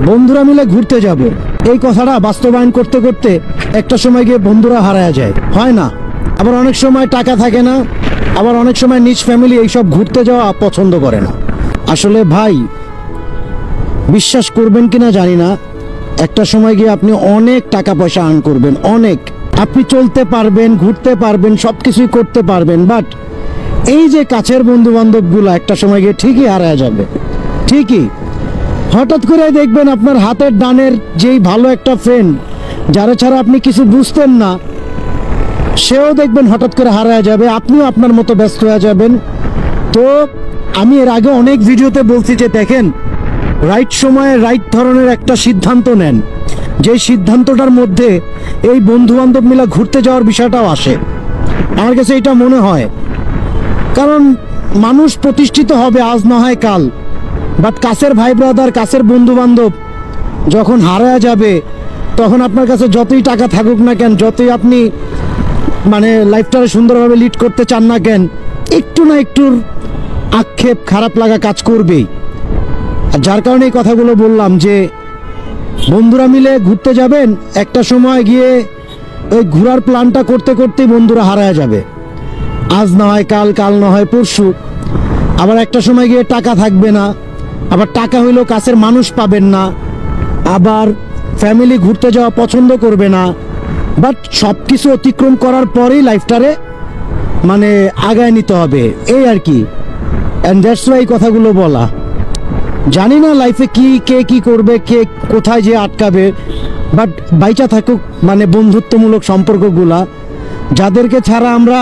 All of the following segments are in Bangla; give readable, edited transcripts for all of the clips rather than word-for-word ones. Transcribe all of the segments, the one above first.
বন্ধুরা মিলে ঘুরতে যাব, এই কথাটা বাস্তবায়ন করতে করতে একটা সময় গিয়ে বন্ধুরা হারায়া যায়, হয় না? আবার অনেক সময় টাকা থাকে না, আবার অনেক সময় নিজ ফ্যামিলি এইসব ঘুরতে যাওয়া পছন্দ করে না। আসলে ভাই, বিশ্বাস করবেন কিনা জানি না, একটা সময় গিয়ে আপনি অনেক টাকা পয়সা আর্ন করবেন, অনেক, আপনি চলতে পারবেন, ঘুরতে পারবেন, সব কিছুই করতে পারবেন, বাট এই যে কাছের বন্ধু বান্ধবগুলো একটা সময় গিয়ে ঠিকই হারায় যাবে। ঠিকই হঠাৎ করে দেখবেন আপনার হাতের ডানের যেই ভালো একটা ফ্রেন্ড, যারা ছাড়া আপনি কিছু বুঝতেন না, সেও দেখবেন হঠাৎ করে হারায় যাবে, আপনিও আপনার মতো ব্যস্ত হয়ে যাবেন। তো আমি এর আগে অনেক ভিডিওতে বলছি যে দেখেন, রাইট সময়ে রাইট ধরনের একটা সিদ্ধান্ত নেন, যে সিদ্ধান্তটার মধ্যে এই বন্ধু বান্ধব মিলে ঘুরতে যাওয়ার বিষয়টাও আসে। আমার কাছে এটা মনে হয়, কারণ মানুষ প্রতিষ্ঠিত হবে আজ না হয় কাল, বাট কাছের ভাই ব্রাদার, কাছের বন্ধু বান্ধব যখন হারায় যাবে, তখন আপনার কাছে যতই টাকা থাকুক না কেন, যতই আপনি মানে লাইফটাকে সুন্দরভাবে লিড করতে চান না কেন, একটু না একটুর আক্ষেপ, খারাপ লাগা কাজ করবেই। আর যার কারণে এই কথাগুলো বললাম যে বন্ধুরা মিলে ঘুরতে যাবেন, একটা সময় গিয়ে ওই ঘোরার প্ল্যানটা করতে করতেই বন্ধুরা হারায় যাবে, আজ না হয় কাল, কাল না হয় পরশু। আবার একটা সময় গিয়ে টাকা থাকবে না, আবার টাকা হইলেও কাছের মানুষ পাবেন না, আবার ফ্যামিলি ঘুরতে যাওয়া পছন্দ করবে না, বাট সব কিছু অতিক্রম করার পরেই লাইফটারে মানে আগায় নিতে হবে, এই আর কি। অ্যান্ড দ্যাটস ওয়াই এই কথাগুলো বলা। জানি না লাইফে কি কে কি করবে, কে কোথায় যে আটকাবে, বাট বাইচা থাকুক মানে বন্ধুত্বমূলক সম্পর্কগুলা, যাদেরকে ছাড়া আমরা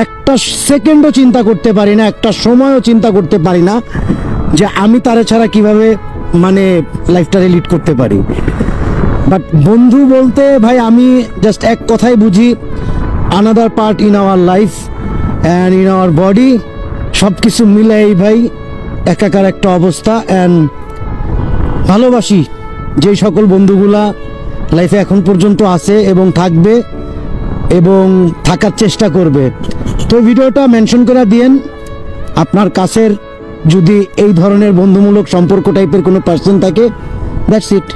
একটা সেকেন্ডও চিন্তা করতে পারি না, একটা সময়ও চিন্তা করতে পারি না যে আমি তারা ছাড়া কিভাবে মানে লাইফটারে লিড করতে পারি। বাট বন্ধু বলতে ভাই আমি জাস্ট এক কথাই বুঝি, another part in our life and in our body, সব কিছু মিলাই ভাই একাকার একটা অবস্থা। অ্যান্ড ভালোবাসি যেই সকল বন্ধুগুলা লাইফে এখন পর্যন্ত আছে এবং থাকবে এবং থাকার চেষ্টা করবে। তো ভিডিওটা মেনশন করে দিয়েন আপনার কাছের যদি এই ধরনের বন্ধুমূলক সম্পর্ক টাইপের কোনো পার্সন থাকে। That's it.